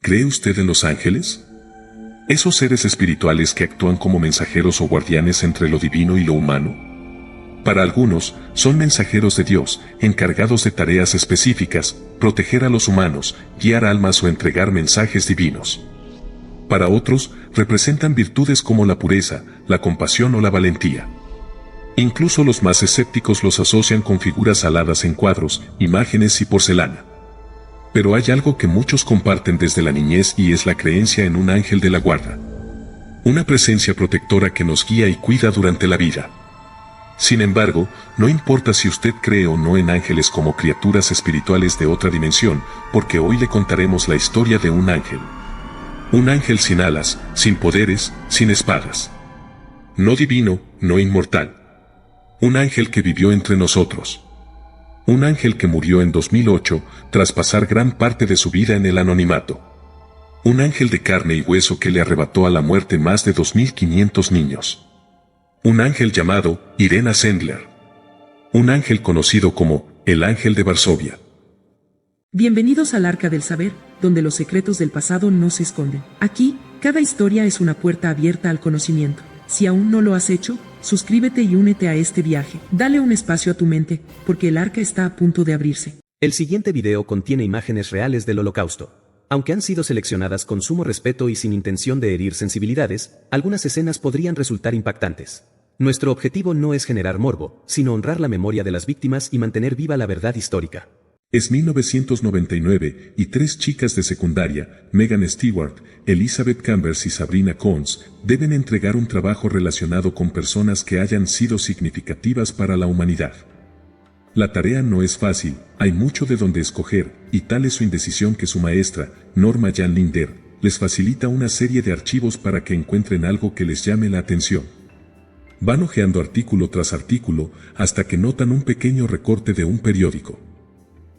¿Cree usted en los ángeles? Esos seres espirituales que actúan como mensajeros o guardianes entre lo divino y lo humano. Para algunos, son mensajeros de Dios, encargados de tareas específicas, proteger a los humanos, guiar almas o entregar mensajes divinos. Para otros, representan virtudes como la pureza, la compasión o la valentía. Incluso los más escépticos los asocian con figuras aladas en cuadros, imágenes y porcelana. Pero hay algo que muchos comparten desde la niñez y es la creencia en un ángel de la guarda. Una presencia protectora que nos guía y cuida durante la vida. Sin embargo, no importa si usted cree o no en ángeles como criaturas espirituales de otra dimensión, porque hoy le contaremos la historia de un ángel. Un ángel sin alas, sin poderes, sin espadas. No divino, no inmortal. Un ángel que vivió entre nosotros. Un ángel que murió en 2008, tras pasar gran parte de su vida en el anonimato. Un ángel de carne y hueso que le arrebató a la muerte más de 2.500 niños. Un ángel llamado Irena Sendler. Un ángel conocido como el Ángel de Varsovia. Bienvenidos al Arca del Saber, donde los secretos del pasado no se esconden. Aquí, cada historia es una puerta abierta al conocimiento. Si aún no lo has hecho, suscríbete y únete a este viaje. Dale un espacio a tu mente, porque el arca está a punto de abrirse. El siguiente video contiene imágenes reales del Holocausto. Aunque han sido seleccionadas con sumo respeto y sin intención de herir sensibilidades, algunas escenas podrían resultar impactantes. Nuestro objetivo no es generar morbo, sino honrar la memoria de las víctimas y mantener viva la verdad histórica. Es 1999 y 3 chicas de secundaria, Megan Stewart, Elizabeth Chambers y Sabrina Coons, deben entregar un trabajo relacionado con personas que hayan sido significativas para la humanidad. La tarea no es fácil, hay mucho de donde escoger, y tal es su indecisión que su maestra, Norma Jan Linder, les facilita una serie de archivos para que encuentren algo que les llame la atención. Van hojeando artículo tras artículo hasta que notan un pequeño recorte de un periódico.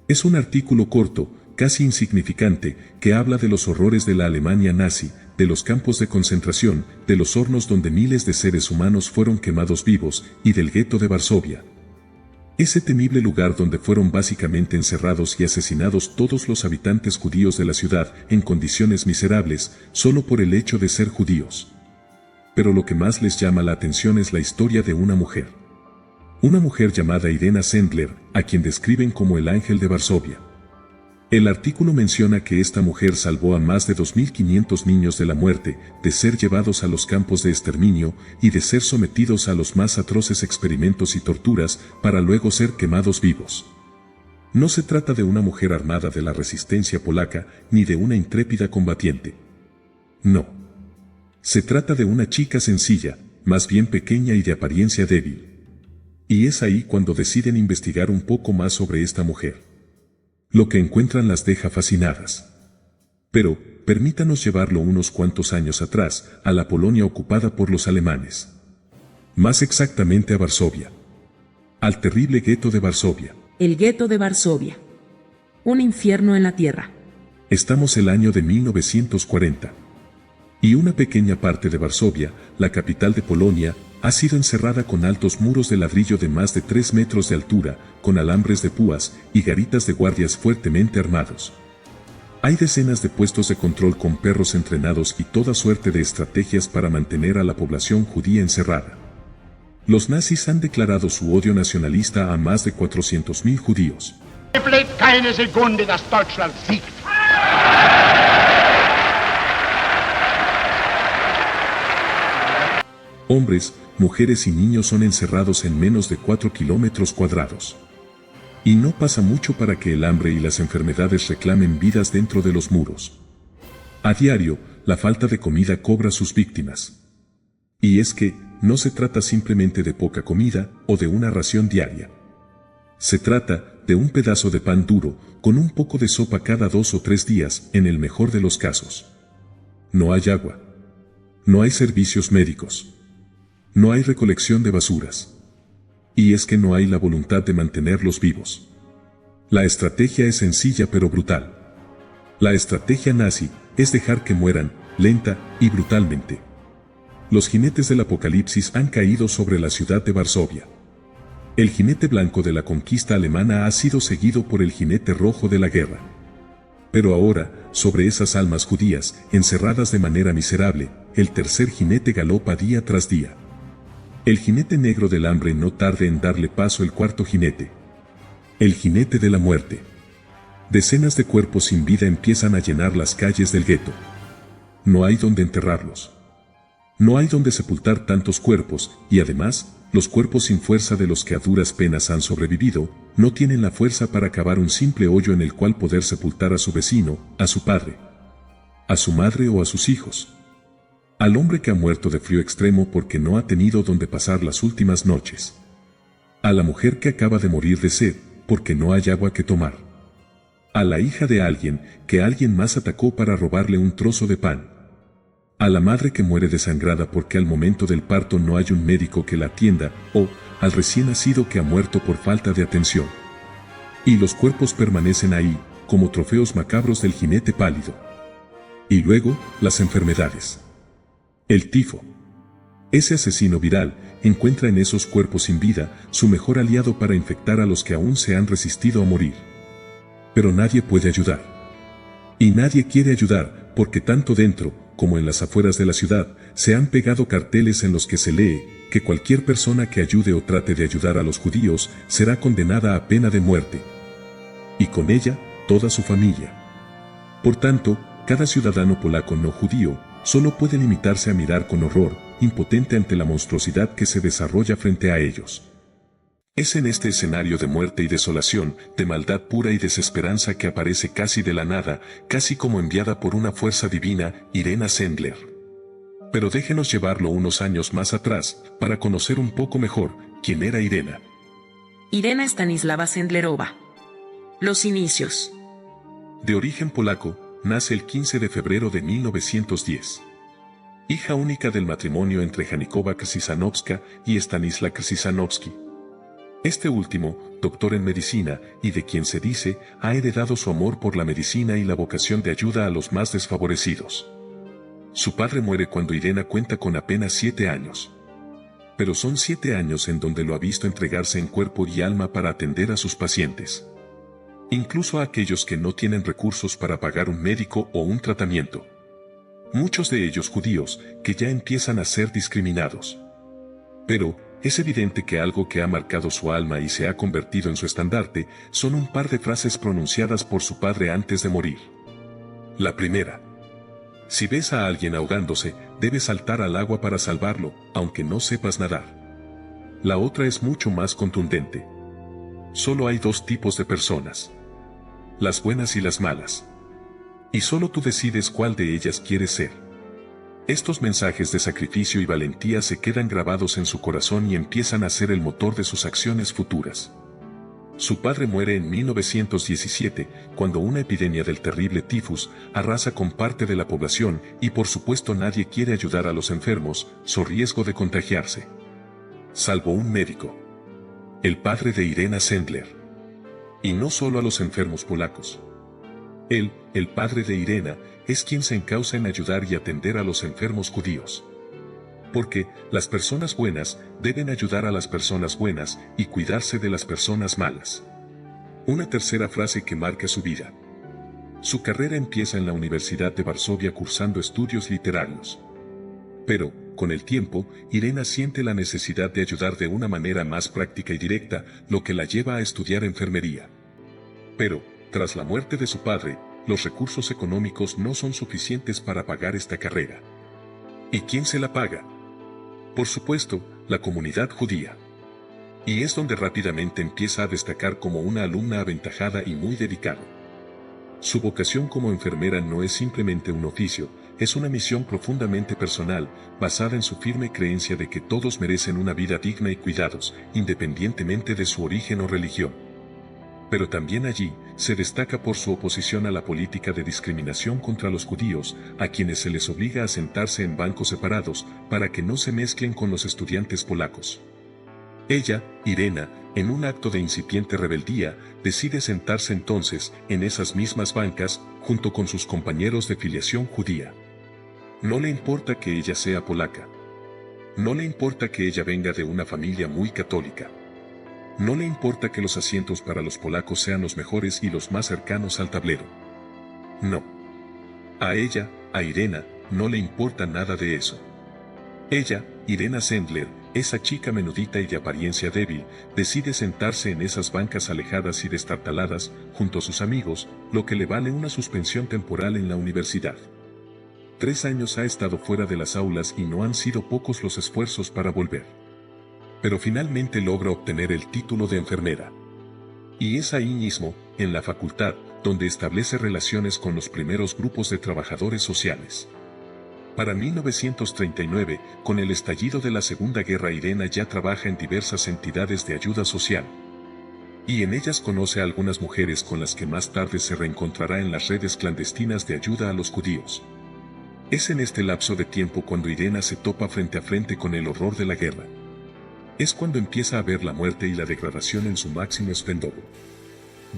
Es un artículo corto, casi insignificante, que habla de los horrores de la Alemania nazi, de los campos de concentración, de los hornos donde miles de seres humanos fueron quemados vivos, y del gueto de Varsovia. Ese temible lugar donde fueron básicamente encerrados y asesinados todos los habitantes judíos de la ciudad, en condiciones miserables, solo por el hecho de ser judíos. Pero lo que más les llama la atención es la historia de una mujer. Una mujer llamada Irena Sendler, a quien describen como el Ángel de Varsovia. El artículo menciona que esta mujer salvó a más de 2.500 niños de la muerte, de ser llevados a los campos de exterminio y de ser sometidos a los más atroces experimentos y torturas para luego ser quemados vivos. No se trata de una mujer armada de la resistencia polaca ni de una intrépida combatiente. No. Se trata de una chica sencilla, más bien pequeña y de apariencia débil. Y es ahí cuando deciden investigar un poco más sobre esta mujer. Lo que encuentran las deja fascinadas. Pero, permítanos llevarlo unos cuantos años atrás, a la Polonia ocupada por los alemanes. Más exactamente a Varsovia. Al terrible gueto de Varsovia. El gueto de Varsovia. Un infierno en la tierra. Estamos el año de 1940. Y una pequeña parte de Varsovia, la capital de Polonia, ha sido encerrada con altos muros de ladrillo de más de 3 metros de altura, con alambres de púas y garitas de guardias fuertemente armados. Hay decenas de puestos de control con perros entrenados y toda suerte de estrategias para mantener a la población judía encerrada. Los nazis han declarado su odio nacionalista a más de 400.000 judíos. Hombres, mujeres y niños son encerrados en menos de 4 kilómetros cuadrados. Y no pasa mucho para que el hambre y las enfermedades reclamen vidas dentro de los muros. A diario, la falta de comida cobra sus víctimas. Y es que, no se trata simplemente de poca comida o de una ración diaria. Se trata de un pedazo de pan duro, con un poco de sopa cada 2 o 3 días, en el mejor de los casos. No hay agua. No hay servicios médicos. No hay recolección de basuras. Y es que no hay la voluntad de mantenerlos vivos. La estrategia es sencilla pero brutal. La estrategia nazi es dejar que mueran, lenta y brutalmente. Los jinetes del apocalipsis han caído sobre la ciudad de Varsovia. El jinete blanco de la conquista alemana ha sido seguido por el jinete rojo de la guerra. Pero ahora, sobre esas almas judías, encerradas de manera miserable, el tercer jinete galopa día tras día. El jinete negro del hambre no tarde en darle paso el cuarto jinete. El jinete de la muerte. Decenas de cuerpos sin vida empiezan a llenar las calles del gueto. No hay donde enterrarlos. No hay donde sepultar tantos cuerpos, y además, los cuerpos sin fuerza de los que a duras penas han sobrevivido, no tienen la fuerza para cavar un simple hoyo en el cual poder sepultar a su vecino, a su padre, a su madre o a sus hijos. Al hombre que ha muerto de frío extremo porque no ha tenido donde pasar las últimas noches. A la mujer que acaba de morir de sed, porque no hay agua que tomar. A la hija de alguien que alguien más atacó para robarle un trozo de pan. A la madre que muere desangrada porque al momento del parto no hay un médico que la atienda, o al recién nacido que ha muerto por falta de atención. Y los cuerpos permanecen ahí, como trofeos macabros del jinete pálido. Y luego, las enfermedades. El tifo. Ese asesino viral encuentra en esos cuerpos sin vida su mejor aliado para infectar a los que aún se han resistido a morir. Pero nadie puede ayudar. Y nadie quiere ayudar, porque tanto dentro, como en las afueras de la ciudad, se han pegado carteles en los que se lee que cualquier persona que ayude o trate de ayudar a los judíos será condenada a pena de muerte. Y con ella, toda su familia. Por tanto, cada ciudadano polaco no judío solo puede limitarse a mirar con horror, impotente ante la monstruosidad que se desarrolla frente a ellos. Es en este escenario de muerte y desolación, de maldad pura y desesperanza que aparece casi de la nada, casi como enviada por una fuerza divina, Irena Sendler. Pero déjenos llevarlo unos años más atrás, para conocer un poco mejor quién era Irena. Irena Stanislava Sendlerova. Los inicios. De origen polaco, nace el 15 de febrero de 1910. Hija única del matrimonio entre Janikowa Krzyżanowska y Stanisław Krzyżanowski. Este último, doctor en medicina, y de quien se dice, ha heredado su amor por la medicina y la vocación de ayuda a los más desfavorecidos. Su padre muere cuando Irena cuenta con apenas 7 años. Pero son 7 años en donde lo ha visto entregarse en cuerpo y alma para atender a sus pacientes. Incluso a aquellos que no tienen recursos para pagar un médico o un tratamiento. Muchos de ellos judíos, que ya empiezan a ser discriminados. Pero, es evidente que algo que ha marcado su alma y se ha convertido en su estandarte, son un par de frases pronunciadas por su padre antes de morir. La primera. Si ves a alguien ahogándose, debes saltar al agua para salvarlo, aunque no sepas nadar. La otra es mucho más contundente. Solo hay 2 tipos de personas. Las buenas y las malas. Y solo tú decides cuál de ellas quieres ser. Estos mensajes de sacrificio y valentía se quedan grabados en su corazón y empiezan a ser el motor de sus acciones futuras. Su padre muere en 1917, cuando una epidemia del terrible tifus arrasa con parte de la población y por supuesto nadie quiere ayudar a los enfermos, so riesgo de contagiarse. Salvo un médico. El padre de Irena Sendler. Y no solo a los enfermos polacos. Él, el padre de Irena, es quien se encausa en ayudar y atender a los enfermos judíos. Porque las personas buenas deben ayudar a las personas buenas y cuidarse de las personas malas. Una tercera frase que marca su vida. Su carrera empieza en la Universidad de Varsovia cursando estudios literarios. Pero, con el tiempo, Irena siente la necesidad de ayudar de una manera más práctica y directa, lo que la lleva a estudiar enfermería. Pero, tras la muerte de su padre, los recursos económicos no son suficientes para pagar esta carrera. ¿Y quién se la paga? Por supuesto, la comunidad judía. Y es donde rápidamente empieza a destacar como una alumna aventajada y muy dedicada. Su vocación como enfermera no es simplemente un oficio, es una misión profundamente personal, basada en su firme creencia de que todos merecen una vida digna y cuidados, independientemente de su origen o religión. Pero también allí, se destaca por su oposición a la política de discriminación contra los judíos, a quienes se les obliga a sentarse en bancos separados, para que no se mezclen con los estudiantes polacos. Ella, Irena, en un acto de incipiente rebeldía, decide sentarse entonces, en esas mismas bancas, junto con sus compañeros de filiación judía. No le importa que ella sea polaca. No le importa que ella venga de una familia muy católica. No le importa que los asientos para los polacos sean los mejores y los más cercanos al tablero. No. A ella, a Irena, no le importa nada de eso. Ella, Irena Sendler, esa chica menudita y de apariencia débil, decide sentarse en esas bancas alejadas y destartaladas, junto a sus amigos, lo que le vale una suspensión temporal en la universidad. 3 años ha estado fuera de las aulas y no han sido pocos los esfuerzos para volver. Pero finalmente logra obtener el título de enfermera. Y es ahí mismo, en la facultad, donde establece relaciones con los primeros grupos de trabajadores sociales. Para 1939, con el estallido de la Segunda Guerra, Irena ya trabaja en diversas entidades de ayuda social. Y en ellas conoce a algunas mujeres con las que más tarde se reencontrará en las redes clandestinas de ayuda a los judíos. Es en este lapso de tiempo cuando Irena se topa frente a frente con el horror de la guerra. Es cuando empieza a ver la muerte y la degradación en su máximo esplendor.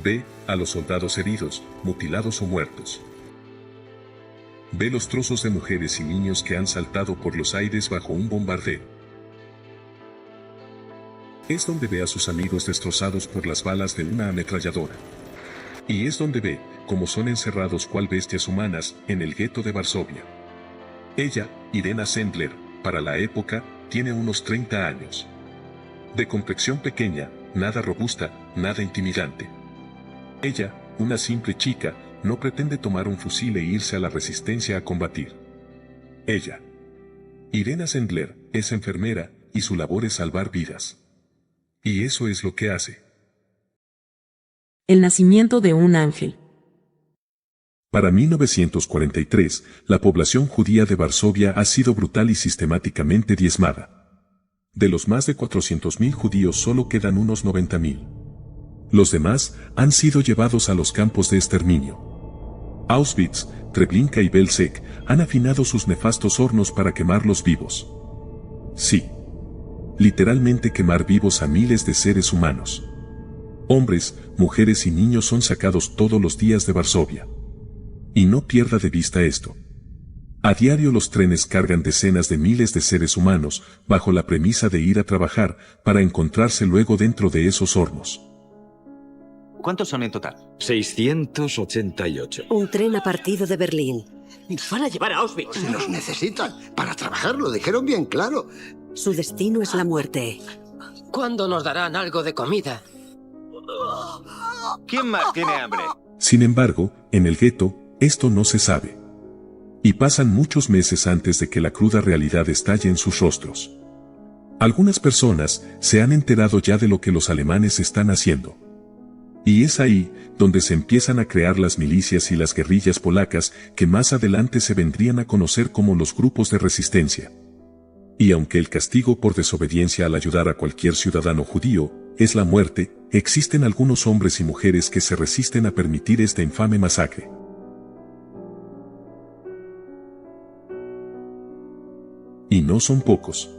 Ve a los soldados heridos, mutilados o muertos. Ve los trozos de mujeres y niños que han saltado por los aires bajo un bombardeo. Es donde ve a sus amigos destrozados por las balas de una ametralladora. Y es donde ve cómo son encerrados cual bestias humanas en el gueto de Varsovia. Ella, Irena Sendler, para la época, tiene unos 30 años. De complexión pequeña, nada robusta, nada intimidante. Ella, una simple chica, no pretende tomar un fusil e irse a la resistencia a combatir. Ella, Irena Sendler, es enfermera, y su labor es salvar vidas. Y eso es lo que hace. El nacimiento de un ángel. Para 1943, la población judía de Varsovia ha sido brutal y sistemáticamente diezmada. De los más de 400.000 judíos solo quedan unos 90.000. Los demás han sido llevados a los campos de exterminio. Auschwitz, Treblinka y Belzec han afinado sus nefastos hornos para quemarlos vivos. Sí. Literalmente quemar vivos a miles de seres humanos. Hombres, mujeres y niños son sacados todos los días de Varsovia. Y no pierda de vista esto. A diario los trenes cargan decenas de miles de seres humanos, bajo la premisa de ir a trabajar, para encontrarse luego dentro de esos hornos. ¿Cuántos son en total? 688. Un tren ha partido de Berlín. Nos van a llevar a Auschwitz. Los necesitan para trabajar, lo dijeron bien claro. Su destino es la muerte. ¿Cuándo nos darán algo de comida? ¿Quién más tiene hambre? Sin embargo, en el gueto, esto no se sabe. Y pasan muchos meses antes de que la cruda realidad estalle en sus rostros. Algunas personas se han enterado ya de lo que los alemanes están haciendo. Y es ahí donde se empiezan a crear las milicias y las guerrillas polacas que más adelante se vendrían a conocer como los grupos de resistencia. Y aunque el castigo por desobediencia al ayudar a cualquier ciudadano judío es la muerte, existen algunos hombres y mujeres que se resisten a permitir esta infame masacre. Y no son pocos.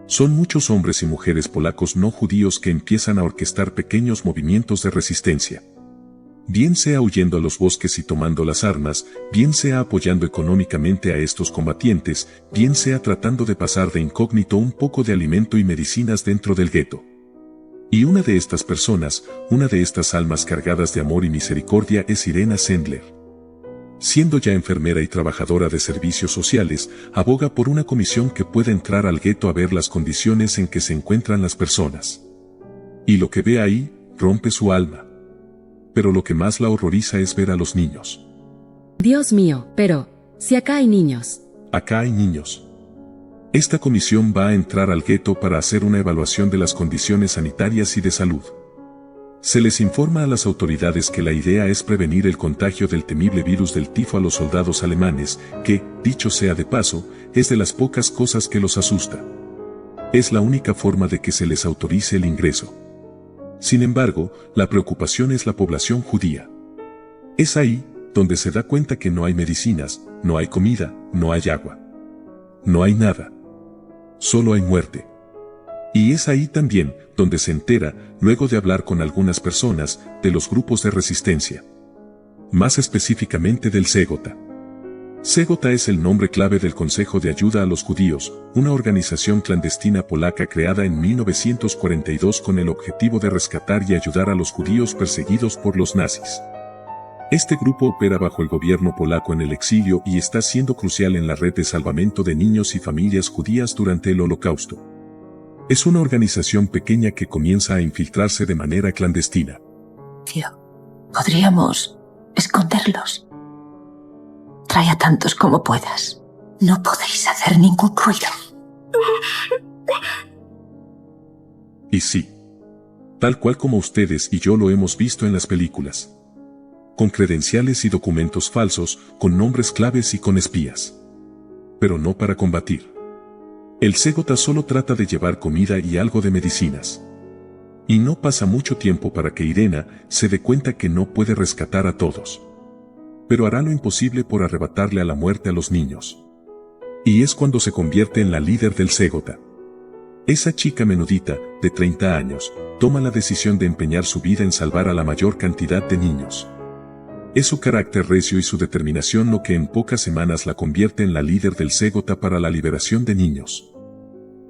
Son muchos hombres y mujeres polacos no judíos que empiezan a orquestar pequeños movimientos de resistencia. Bien sea huyendo a los bosques y tomando las armas, bien sea apoyando económicamente a estos combatientes, bien sea tratando de pasar de incógnito un poco de alimento y medicinas dentro del gueto. Y una de estas personas, una de estas almas cargadas de amor y misericordia es Irena Sendler. Siendo ya enfermera y trabajadora de servicios sociales, aboga por una comisión que pueda entrar al gueto a ver las condiciones en que se encuentran las personas. Y lo que ve ahí, rompe su alma. Pero lo que más la horroriza es ver a los niños. Dios mío, pero, si acá hay niños. Acá hay niños. Esta comisión va a entrar al gueto para hacer una evaluación de las condiciones sanitarias y de salud. Se les informa a las autoridades que la idea es prevenir el contagio del temible virus del tifo a los soldados alemanes, que, dicho sea de paso, es de las pocas cosas que los asusta. Es la única forma de que se les autorice el ingreso. Sin embargo, la preocupación es la población judía. Es ahí donde se da cuenta que no hay medicinas, no hay comida, no hay agua. No hay nada. Solo hay muerte. Y es ahí también donde se entera, luego de hablar con algunas personas, de los grupos de resistencia. Más específicamente del Segota. Segota es el nombre clave del Consejo de Ayuda a los Judíos, una organización clandestina polaca creada en 1942 con el objetivo de rescatar y ayudar a los judíos perseguidos por los nazis. Este grupo opera bajo el gobierno polaco en el exilio y está siendo crucial en la red de salvamento de niños y familias judías durante el Holocausto. Es una organización pequeña que comienza a infiltrarse de manera clandestina. Tío, podríamos esconderlos. Trae a tantos como puedas. No podéis hacer ningún ruido. Y sí, tal cual como ustedes y yo lo hemos visto en las películas. Con credenciales y documentos falsos, con nombres claves y con espías. Pero no para combatir. El Ségota solo trata de llevar comida y algo de medicinas. Y no pasa mucho tiempo para que Irena se dé cuenta que no puede rescatar a todos. Pero hará lo imposible por arrebatarle a la muerte a los niños. Y es cuando se convierte en la líder del Ségota. Esa chica menudita, de 30 años, toma la decisión de empeñar su vida en salvar a la mayor cantidad de niños. Es su carácter recio y su determinación lo que en pocas semanas la convierte en la líder del Ségota para la liberación de niños.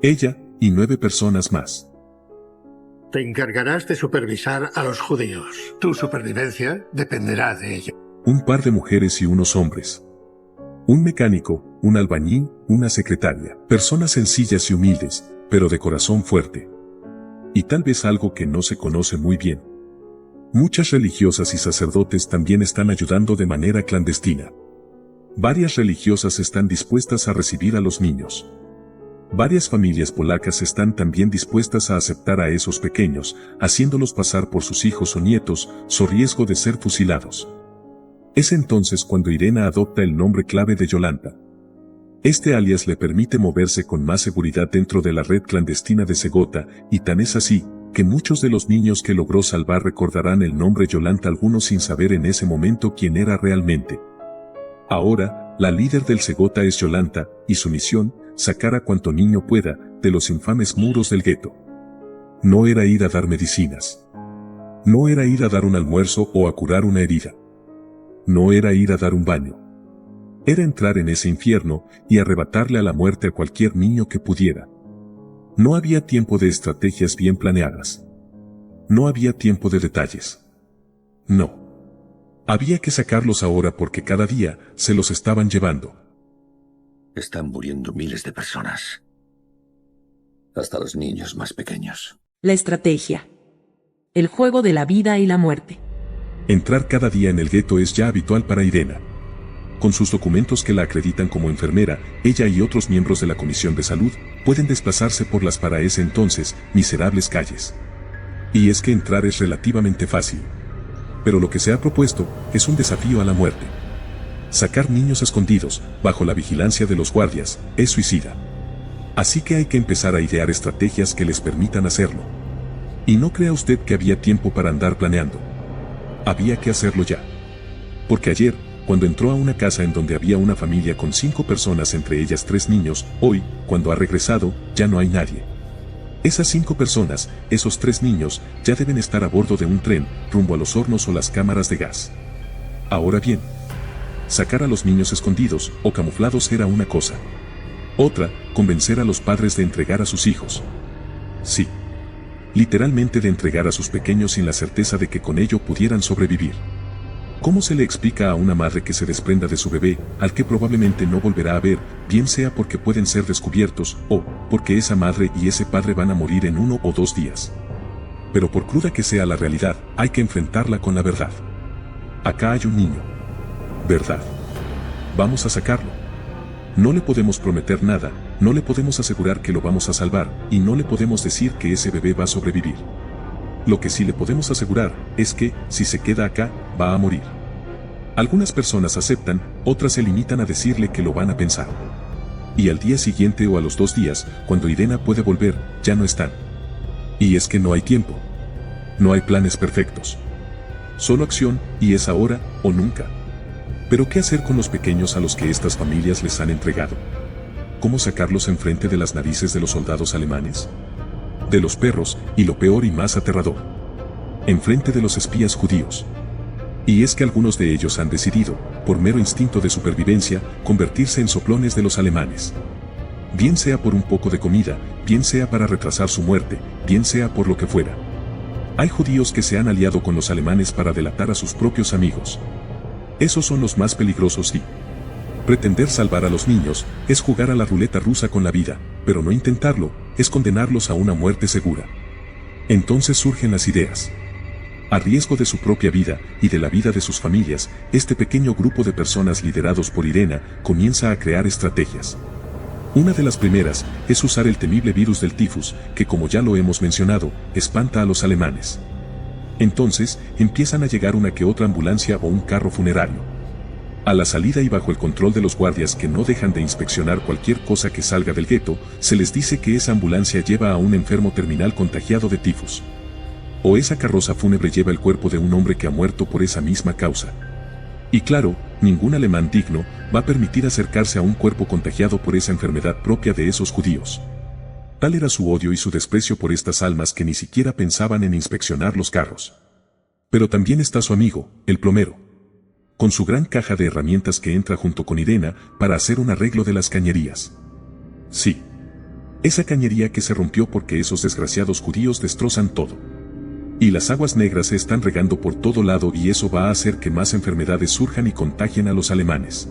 Ella, y 9 personas más. Te encargarás de supervisar a los judíos. Tu supervivencia dependerá de ello. Un par de mujeres y unos hombres. Un mecánico, un albañil, una secretaria. Personas sencillas y humildes, pero de corazón fuerte. Y tal vez algo que no se conoce muy bien. Muchas religiosas y sacerdotes también están ayudando de manera clandestina. Varias religiosas están dispuestas a recibir a los niños. Varias familias polacas están también dispuestas a aceptar a esos pequeños, haciéndolos pasar por sus hijos o nietos, so riesgo de ser fusilados. Es entonces cuando Irena adopta el nombre clave de Yolanta. Este alias le permite moverse con más seguridad dentro de la red clandestina de Ségota, y tan es así, que muchos de los niños que logró salvar recordarán el nombre Yolanta, algunos sin saber en ese momento quién era realmente. Ahora, la líder del Ségota es Yolanta, y su misión, sacar a cuanto niño pueda, de los infames muros del gueto. No era ir a dar medicinas. No era ir a dar un almuerzo o a curar una herida. No era ir a dar un baño. Era entrar en ese infierno y arrebatarle a la muerte a cualquier niño que pudiera. No había tiempo de estrategias bien planeadas. No había tiempo de detalles. No. Había que sacarlos ahora porque cada día se los estaban llevando. Están muriendo miles de personas. Hasta los niños más pequeños. La estrategia. El juego de la vida y la muerte. Entrar cada día en el gueto es ya habitual para Irena. Con sus documentos que la acreditan como enfermera, ella y otros miembros de la Comisión de Salud pueden desplazarse por las para ese entonces miserables calles. Y es que entrar es relativamente fácil. Pero lo que se ha propuesto es un desafío a la muerte. Sacar niños escondidos, bajo la vigilancia de los guardias, es suicida. Así que hay que empezar a idear estrategias que les permitan hacerlo. Y no crea usted que había tiempo para andar planeando. Había que hacerlo ya. Porque ayer, cuando entró a una casa en donde había una familia con 5 personas, entre ellas 3 niños, hoy, cuando ha regresado, ya no hay nadie. Esas 5 personas, esos 3 niños, ya deben estar a bordo de un tren, rumbo a los hornos o las cámaras de gas. Ahora bien, sacar a los niños escondidos o camuflados era una cosa. Otra, convencer a los padres de entregar a sus hijos. Sí. Literalmente de entregar a sus pequeños sin la certeza de que con ello pudieran sobrevivir. ¿Cómo se le explica a una madre que se desprenda de su bebé, al que probablemente no volverá a ver, bien sea porque pueden ser descubiertos, o porque esa madre y ese padre van a morir en 1 o 2 días? Pero por cruda que sea la realidad, hay que enfrentarla con la verdad. Acá hay un niño. ¿Verdad? Vamos a sacarlo. No le podemos prometer nada, no le podemos asegurar que lo vamos a salvar, y no le podemos decir que ese bebé va a sobrevivir. Lo que sí le podemos asegurar es que, si se queda acá, va a morir. Algunas personas aceptan, otras se limitan a decirle que lo van a pensar. Y al día siguiente o a los 2 días, cuando Irena puede volver, ya no están. Y es que no hay tiempo. No hay planes perfectos. Solo acción, y es ahora o nunca. Pero ¿qué hacer con los pequeños a los que estas familias les han entregado? ¿Cómo sacarlos enfrente de las narices de los soldados alemanes? De los perros, y lo peor y más aterrador, enfrente de los espías judíos. Y es que algunos de ellos han decidido, por mero instinto de supervivencia, convertirse en soplones de los alemanes. Bien sea por un poco de comida, bien sea para retrasar su muerte, bien sea por lo que fuera. Hay judíos que se han aliado con los alemanes para delatar a sus propios amigos. Esos son los más peligrosos y pretender salvar a los niños es jugar a la ruleta rusa con la vida, pero no intentarlo es condenarlos a una muerte segura. Entonces surgen las ideas. A riesgo de su propia vida y de la vida de sus familias, este pequeño grupo de personas liderados por Irena comienza a crear estrategias. Una de las primeras es usar el temible virus del tifus, que como ya lo hemos mencionado, espanta a los alemanes. Entonces, empiezan a llegar una que otra ambulancia o un carro funerario. A la salida y bajo el control de los guardias que no dejan de inspeccionar cualquier cosa que salga del gueto, se les dice que esa ambulancia lleva a un enfermo terminal contagiado de tifus. O esa carroza fúnebre lleva el cuerpo de un hombre que ha muerto por esa misma causa. Y claro, ningún alemán digno va a permitir acercarse a un cuerpo contagiado por esa enfermedad propia de esos judíos. Tal era su odio y su desprecio por estas almas que ni siquiera pensaban en inspeccionar los carros. Pero también está su amigo, el plomero, con su gran caja de herramientas que entra junto con Irena para hacer un arreglo de las cañerías. Sí, esa cañería que se rompió porque esos desgraciados judíos destrozan todo. Y las aguas negras se están regando por todo lado y eso va a hacer que más enfermedades surjan y contagien a los alemanes.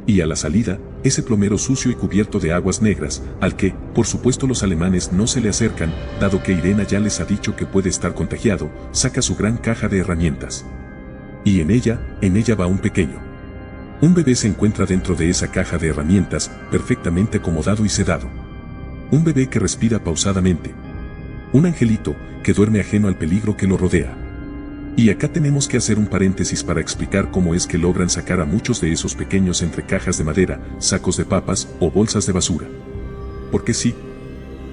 Y a la salida, ese plomero sucio y cubierto de aguas negras, al que, por supuesto los alemanes no se le acercan, dado que Irena ya les ha dicho que puede estar contagiado, saca su gran caja de herramientas. Y en ella va un pequeño. Un bebé se encuentra dentro de esa caja de herramientas, perfectamente acomodado y sedado. Un bebé que respira pausadamente. Un angelito que duerme ajeno al peligro que lo rodea. Y acá tenemos que hacer un paréntesis para explicar cómo es que logran sacar a muchos de esos pequeños entre cajas de madera, sacos de papas o bolsas de basura. Porque sí,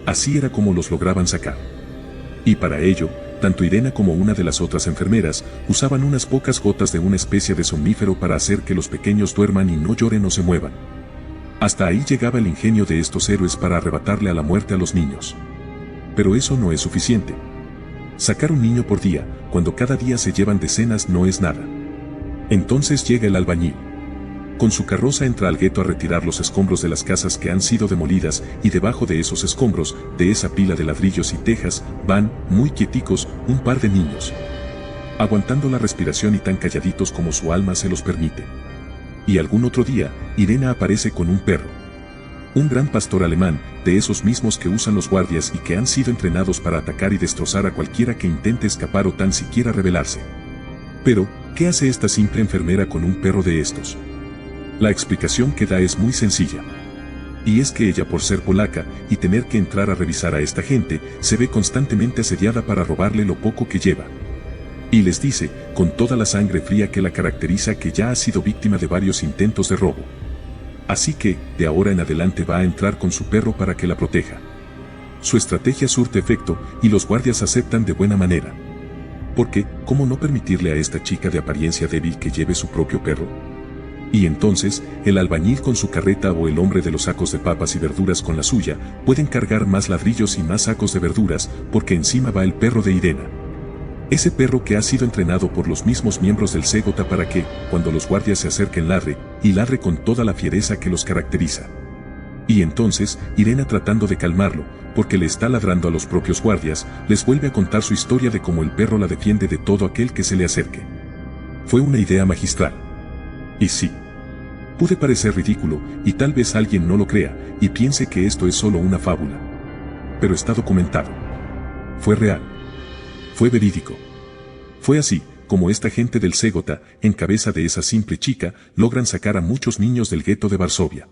así era como los lograban sacar. Y para ello, tanto Irena como una de las otras enfermeras usaban unas pocas gotas de una especie de somnífero para hacer que los pequeños duerman y no lloren o se muevan. Hasta ahí llegaba el ingenio de estos héroes para arrebatarle a la muerte a los niños. Pero eso no es suficiente. Sacar un niño por día, cuando cada día se llevan decenas, no es nada. Entonces llega el albañil. Con su carroza entra al gueto a retirar los escombros de las casas que han sido demolidas, y debajo de esos escombros, de esa pila de ladrillos y tejas, van, muy quieticos, un par de niños. Aguantando la respiración y tan calladitos como su alma se los permite. Y algún otro día, Irena aparece con un perro. Un gran pastor alemán, de esos mismos que usan los guardias y que han sido entrenados para atacar y destrozar a cualquiera que intente escapar o tan siquiera rebelarse. Pero, ¿qué hace esta simple enfermera con un perro de estos? La explicación que da es muy sencilla. Y es que ella, por ser polaca y tener que entrar a revisar a esta gente, se ve constantemente asediada para robarle lo poco que lleva. Y les dice, con toda la sangre fría que la caracteriza, que ya ha sido víctima de varios intentos de robo. Así que, de ahora en adelante va a entrar con su perro para que la proteja. Su estrategia surte efecto y los guardias aceptan de buena manera. Porque, ¿cómo no permitirle a esta chica de apariencia débil que lleve su propio perro? Y entonces, el albañil con su carreta o el hombre de los sacos de papas y verduras con la suya, pueden cargar más ladrillos y más sacos de verduras, porque encima va el perro de Irena. Ese perro que ha sido entrenado por los mismos miembros del Ségota para que, cuando los guardias se acerquen, ladre, y ladre con toda la fiereza que los caracteriza. Y entonces, Irena, tratando de calmarlo, porque le está ladrando a los propios guardias, les vuelve a contar su historia de cómo el perro la defiende de todo aquel que se le acerque. Fue una idea magistral. Y sí, puede parecer ridículo, y tal vez alguien no lo crea, y piense que esto es solo una fábula. Pero está documentado. Fue real. Fue verídico. Fue así como esta gente del Ségota, en cabeza de esa simple chica, logran sacar a muchos niños del gueto de Varsovia.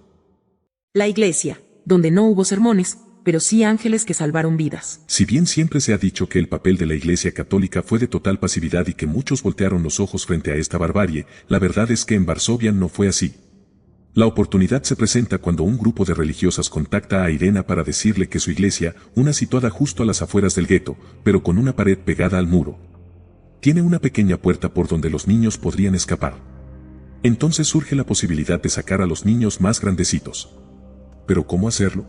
La iglesia, donde no hubo sermones, pero sí ángeles que salvaron vidas. Si bien siempre se ha dicho que el papel de la Iglesia Católica fue de total pasividad y que muchos voltearon los ojos frente a esta barbarie, la verdad es que en Varsovia no fue así. La oportunidad se presenta cuando un grupo de religiosas contacta a Irena para decirle que su iglesia, una situada justo a las afueras del gueto, pero con una pared pegada al muro, tiene una pequeña puerta por donde los niños podrían escapar. Entonces surge la posibilidad de sacar a los niños más grandecitos. ¿Pero cómo hacerlo?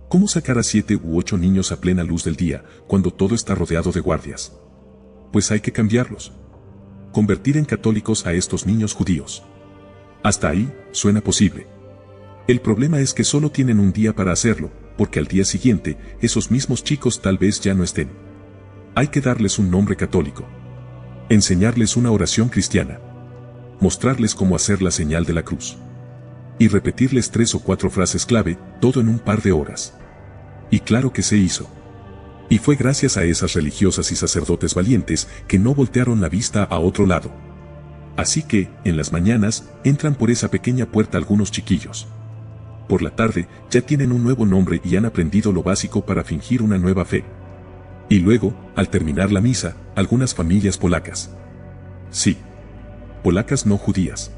¿Cómo sacar a 7 u 8 niños a plena luz del día, cuando todo está rodeado de guardias? Pues hay que cambiarlos. Convertir en católicos a estos niños judíos. Hasta ahí, suena posible. El problema es que solo tienen un día para hacerlo, porque al día siguiente, esos mismos chicos tal vez ya no estén. Hay que darles un nombre católico. Enseñarles una oración cristiana. mostrarles cómo hacer la señal de la cruz. Y repetirles 3 o 4 frases clave, todo en un par de horas. Y claro que se hizo. Y fue gracias a esas religiosas y sacerdotes valientes que no voltearon la vista a otro lado. Así que, en las mañanas, entran por esa pequeña puerta algunos chiquillos. Por la tarde, ya tienen un nuevo nombre y han aprendido lo básico para fingir una nueva fe. Y luego, al terminar la misa, algunas familias polacas. Sí. Polacas no judías.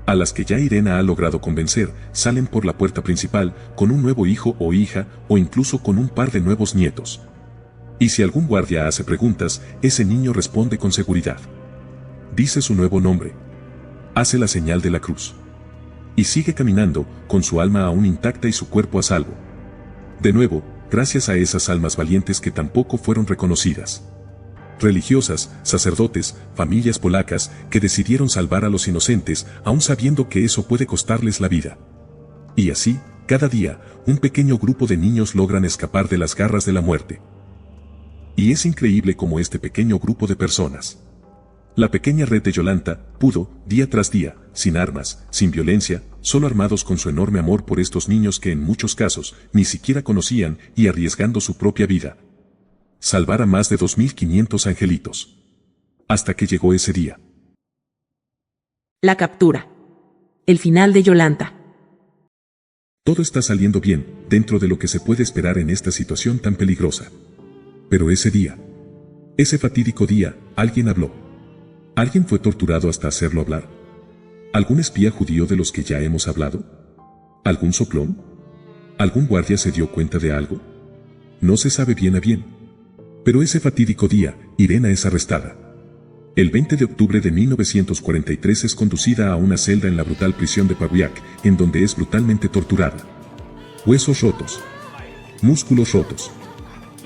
A las que ya Irena ha logrado convencer, salen por la puerta principal, con un nuevo hijo o hija, o incluso con un par de nuevos nietos. Y si algún guardia hace preguntas, ese niño responde con seguridad. Dice su nuevo nombre. Hace la señal de la cruz. Y sigue caminando, con su alma aún intacta y su cuerpo a salvo. De nuevo, gracias a esas almas valientes que tampoco fueron reconocidas. Religiosas, sacerdotes, familias polacas, que decidieron salvar a los inocentes, aun sabiendo que eso puede costarles la vida. Y así, cada día, un pequeño grupo de niños logran escapar de las garras de la muerte. Y es increíble cómo este pequeño grupo de personas, la pequeña red de Yolanta, pudo, día tras día, sin armas, sin violencia, solo armados con su enorme amor por estos niños que en muchos casos ni siquiera conocían y arriesgando su propia vida, salvar a más de 2.500 angelitos. Hasta que llegó ese día. La captura. El final de Yolanta. Todo está saliendo bien, dentro de lo que se puede esperar en esta situación tan peligrosa. Pero ese día, ese fatídico día, alguien habló. ¿Alguien fue torturado hasta hacerlo hablar? ¿Algún espía judío de los que ya hemos hablado? ¿Algún soplón? ¿Algún guardia se dio cuenta de algo? No se sabe bien a bien. Pero ese fatídico día, Irena es arrestada. El 20 de octubre de 1943 es conducida a una celda en la brutal prisión de Pawiak, en donde es brutalmente torturada. Huesos rotos. Músculos rotos.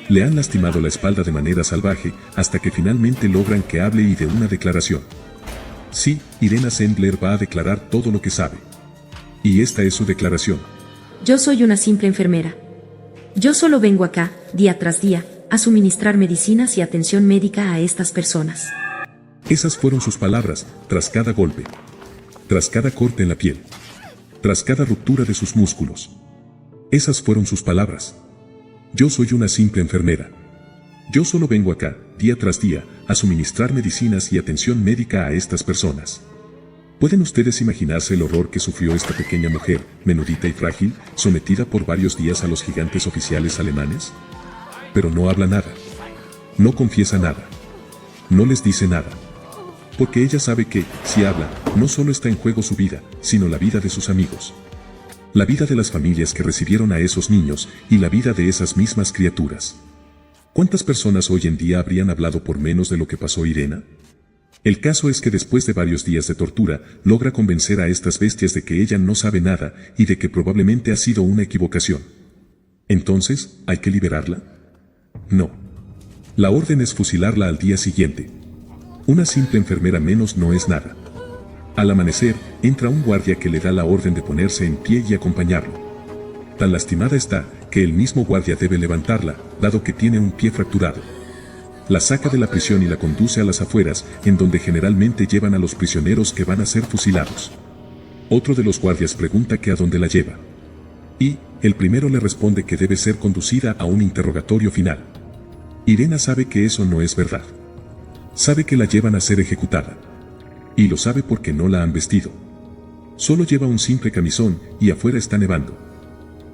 Le han lastimado la espalda de manera salvaje, hasta que finalmente logran que hable y dé una declaración. Sí, Irena Sendler va a declarar todo lo que sabe. Y esta es su declaración. Yo soy una simple enfermera. Yo solo vengo acá, día tras día, a suministrar medicinas y atención médica a estas personas. Esas fueron sus palabras, tras cada golpe, tras cada corte en la piel, tras cada ruptura de sus músculos. Esas fueron sus palabras. Yo soy una simple enfermera. Yo solo vengo acá, día tras día, a suministrar medicinas y atención médica a estas personas. ¿Pueden ustedes imaginarse el horror que sufrió esta pequeña mujer, menudita y frágil, sometida por varios días a los gigantes oficiales alemanes? Pero no habla nada. No confiesa nada. No les dice nada. Porque ella sabe que, si habla, no solo está en juego su vida, sino la vida de sus amigos. La vida de las familias que recibieron a esos niños y la vida de esas mismas criaturas. ¿Cuántas personas hoy en día habrían hablado por menos de lo que pasó Irena? El caso es que después de varios días de tortura, logra convencer a estas bestias de que ella no sabe nada y de que probablemente ha sido una equivocación. Entonces, ¿hay que liberarla? No. La orden es fusilarla al día siguiente. Una simple enfermera menos no es nada. Al amanecer, entra un guardia que le da la orden de ponerse en pie y acompañarlo. Tan lastimada está, que el mismo guardia debe levantarla, dado que tiene un pie fracturado. La saca de la prisión y la conduce a las afueras, en donde generalmente llevan a los prisioneros que van a ser fusilados. Otro de los guardias pregunta que a dónde la lleva. Y, el primero le responde que debe ser conducida a un interrogatorio final. Irena sabe que eso no es verdad. Sabe que la llevan a ser ejecutada. Y lo sabe porque no la han vestido. Solo lleva un simple camisón y afuera está nevando.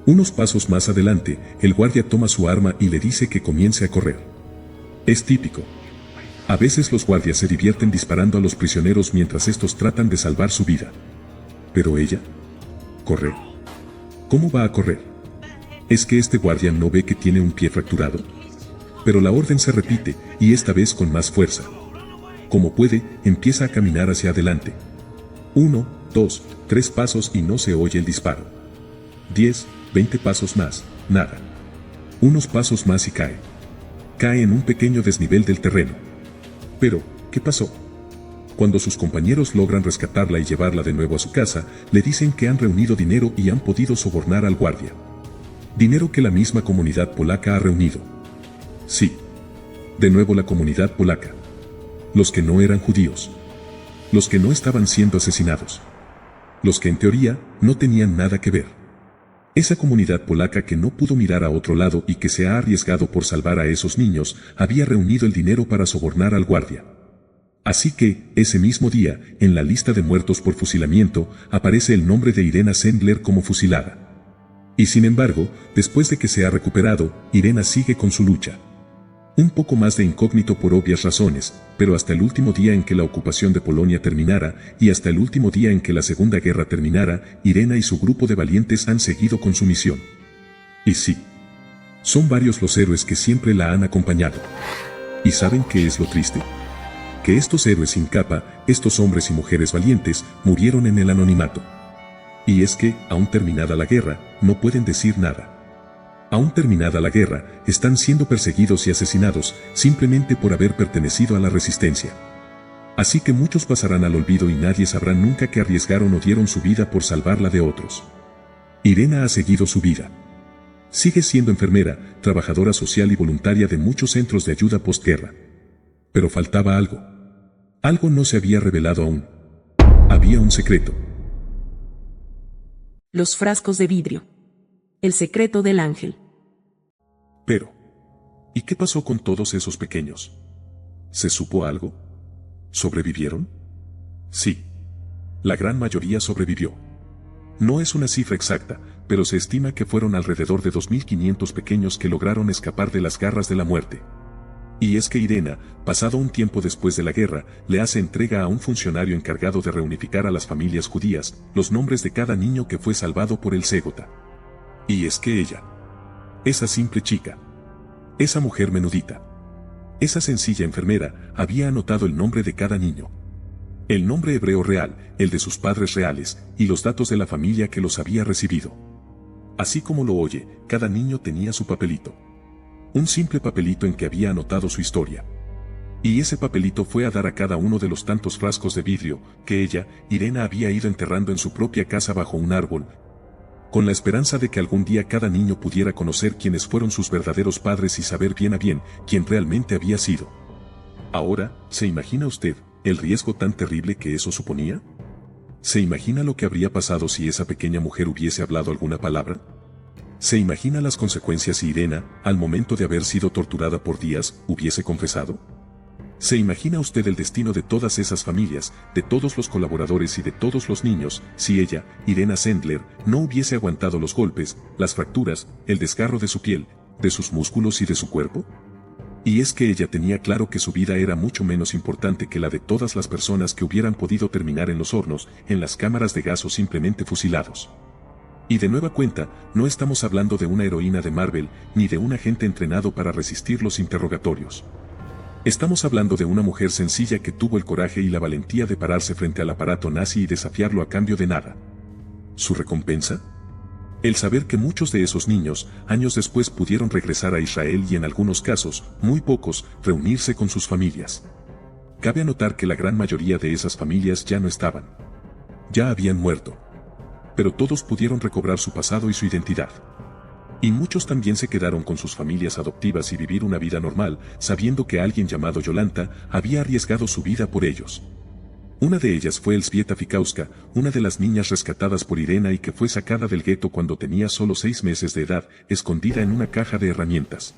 Unos pasos más adelante, el guardia toma su arma y le dice que comience a correr. Es típico. A veces los guardias se divierten disparando a los prisioneros mientras estos tratan de salvar su vida. Pero ella, correr. ¿Cómo va a correr? ¿Es que este guardia no ve que tiene un pie fracturado? Pero la orden se repite, y esta vez con más fuerza. Como puede, empieza a caminar hacia adelante. 1, 2, 3 pasos y no se oye el disparo. 10, 20 pasos más, nada. Unos pasos más y cae. Cae en un pequeño desnivel del terreno. Pero, ¿qué pasó? Cuando sus compañeros logran rescatarla y llevarla de nuevo a su casa, le dicen que han reunido dinero y han podido sobornar al guardia. Dinero que la misma comunidad polaca ha reunido. Sí. De nuevo la comunidad polaca. Los que no eran judíos. los que no estaban siendo asesinados, los que en teoría no tenían nada que ver. Esa comunidad polaca que no pudo mirar a otro lado y que se ha arriesgado por salvar a esos niños, había reunido el dinero para sobornar al guardia. Así que, ese mismo día, en la lista de muertos por fusilamiento, aparece el nombre de Irena Sendler como fusilada. Y sin embargo, después de que se ha recuperado, Irena sigue con su lucha. Un poco más de incógnito por obvias razones, pero hasta el último día en que la ocupación de Polonia terminara, y hasta el último día en que la Segunda Guerra terminara, Irena y su grupo de valientes han seguido con su misión. Y sí, son varios los héroes que siempre la han acompañado. ¿Y saben qué es lo triste? Que estos héroes sin capa, estos hombres y mujeres valientes, murieron en el anonimato. Y es que, aún terminada la guerra, no pueden decir nada. Aún terminada la guerra, están siendo perseguidos y asesinados, simplemente por haber pertenecido a la resistencia. Así que muchos pasarán al olvido y nadie sabrá nunca que arriesgaron o dieron su vida por salvarla de otros. Irena ha seguido su vida. Sigue siendo enfermera, trabajadora social y voluntaria de muchos centros de ayuda postguerra. Pero faltaba algo. Algo no se había revelado aún. Había un secreto. Los frascos de vidrio. El secreto del ángel. Pero, ¿y qué pasó con todos esos pequeños? ¿Se supo algo? ¿Sobrevivieron? Sí. La gran mayoría sobrevivió. No es una cifra exacta, pero se estima que fueron alrededor de 2.500 pequeños que lograron escapar de las garras de la muerte. Y es que Irena, pasado un tiempo después de la guerra, le hace entrega a un funcionario encargado de reunificar a las familias judías, los nombres de cada niño que fue salvado por el Ségota. Y es que ella, esa simple chica, esa mujer menudita, esa sencilla enfermera, había anotado el nombre de cada niño. El nombre hebreo real, el de sus padres reales, y los datos de la familia que los había recibido. Así como lo oye, cada niño tenía su papelito. Un simple papelito en que había anotado su historia. Y ese papelito fue a dar a cada uno de los tantos frascos de vidrio que ella, Irena, había ido enterrando en su propia casa bajo un árbol, con la esperanza de que algún día cada niño pudiera conocer quiénes fueron sus verdaderos padres y saber bien a bien quién realmente había sido. Ahora, ¿se imagina usted el riesgo tan terrible que eso suponía? ¿Se imagina lo que habría pasado si esa pequeña mujer hubiese hablado alguna palabra? ¿Se imagina las consecuencias si Irena, al momento de haber sido torturada por días, hubiese confesado? ¿Se imagina usted el destino de todas esas familias, de todos los colaboradores y de todos los niños, si ella, Irena Sendler, no hubiese aguantado los golpes, las fracturas, el desgarro de su piel, de sus músculos y de su cuerpo? Y es que ella tenía claro que su vida era mucho menos importante que la de todas las personas que hubieran podido terminar en los hornos, en las cámaras de gas o simplemente fusilados. Y de nueva cuenta, no estamos hablando de una heroína de Marvel, ni de un agente entrenado para resistir los interrogatorios. Estamos hablando de una mujer sencilla que tuvo el coraje y la valentía de pararse frente al aparato nazi y desafiarlo a cambio de nada. ¿Su recompensa? El saber que muchos de esos niños, años después, pudieron regresar a Israel y en algunos casos, muy pocos, reunirse con sus familias. Cabe anotar que la gran mayoría de esas familias ya no estaban. Ya habían muerto. Pero todos pudieron recobrar su pasado y su identidad. Y muchos también se quedaron con sus familias adoptivas y vivir una vida normal, sabiendo que alguien llamado Yolanta había arriesgado su vida por ellos. Una de ellas fue Elżbieta Fikowska, una de las niñas rescatadas por Irena y que fue sacada del gueto cuando tenía solo 6 meses de edad, escondida en una caja de herramientas.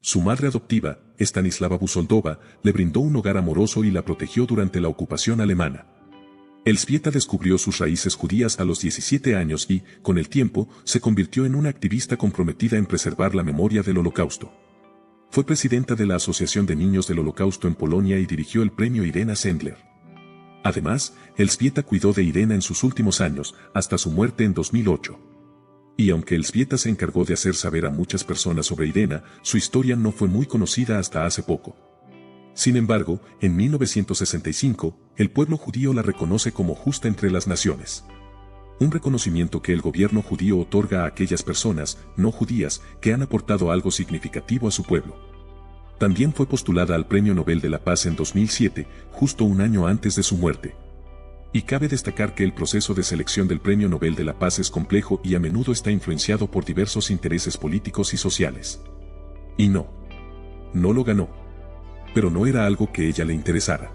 Su madre adoptiva, Stanislava Busoldova, le brindó un hogar amoroso y la protegió durante la ocupación alemana. Elżbieta descubrió sus raíces judías a los 17 años y, con el tiempo, se convirtió en una activista comprometida en preservar la memoria del Holocausto. Fue presidenta de la Asociación de Niños del Holocausto en Polonia y dirigió el premio Irena Sendler. Además, Elżbieta cuidó de Irena en sus últimos años, hasta su muerte en 2008. Y aunque Elżbieta se encargó de hacer saber a muchas personas sobre Irena, su historia no fue muy conocida hasta hace poco. Sin embargo, en 1965, el pueblo judío la reconoce como justa entre las naciones. Un reconocimiento que el gobierno judío otorga a aquellas personas, no judías, que han aportado algo significativo a su pueblo. También fue postulada al Premio Nobel de la Paz en 2007, justo un año antes de su muerte. Y cabe destacar que el proceso de selección del Premio Nobel de la Paz es complejo y a menudo está influenciado por diversos intereses políticos y sociales. Y no lo ganó. Pero no era algo que ella le interesara.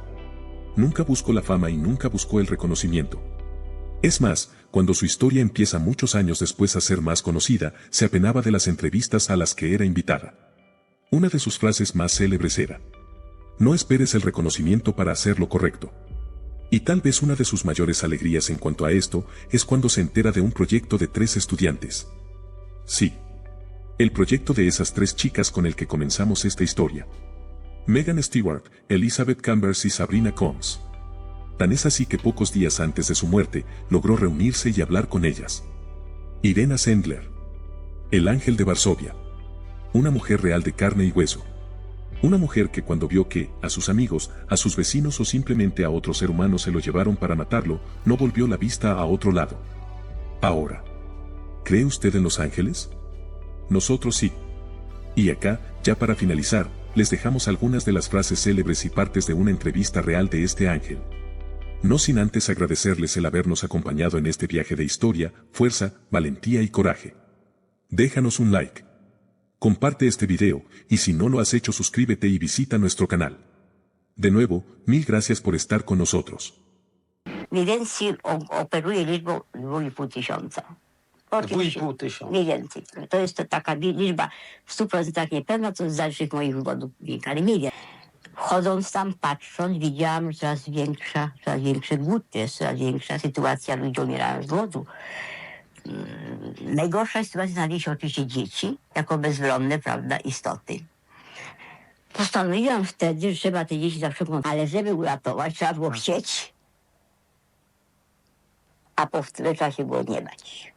Nunca buscó la fama y nunca buscó el reconocimiento. Es más, cuando su historia empieza muchos años después a ser más conocida, se apenaba de las entrevistas a las que era invitada. Una de sus frases más célebres era: "No esperes el reconocimiento para hacer lo correcto". Y tal vez una de sus mayores alegrías en cuanto a esto es cuando se entera de un proyecto de 3 estudiantes. Sí, el proyecto de esas 3 chicas con el que comenzamos esta historia. Megan Stewart, Elizabeth Chambers y Sabrina Combs. Tan es así que pocos días antes de su muerte, logró reunirse y hablar con ellas. Irena Sendler. El ángel de Varsovia. Una mujer real de carne y hueso. Una mujer que cuando vio que, a sus amigos, a sus vecinos o simplemente a otro ser humano se lo llevaron para matarlo, no volvió la vista a otro lado. Ahora, ¿cree usted en los ángeles? Nosotros sí. Y acá, ya para finalizar, les dejamos algunas de las frases célebres y partes de una entrevista real de este ángel. No sin antes agradecerles el habernos acompañado en este viaje de historia, fuerza, valentía y coraje. Déjanos un like. Comparte este video, y si no lo has hecho suscríbete y visita nuestro canal. De nuevo, mil gracias por estar con nosotros. Mniej operuje liczbą 2,5 tysiąca. 2,5 tysiąca. Mniej więcej. To jest to taka liczba w 100% niepewna, co z dalszych moich wywodów wynika, ale mniej więcej. Chodząc tam, patrząc, widziałam, że coraz większy głód jest, coraz większa sytuacja, ludzie umierają z głodu. Najgorsza sytuacja znaleźli się oczywiście dzieci, jako bezbronne, prawda, istoty. Postanowiłam wtedy, że trzeba te dzieci zawsze pomóc, ale żeby uratować, trzeba było chcieć, a po wtedy trzeba się było nie bać.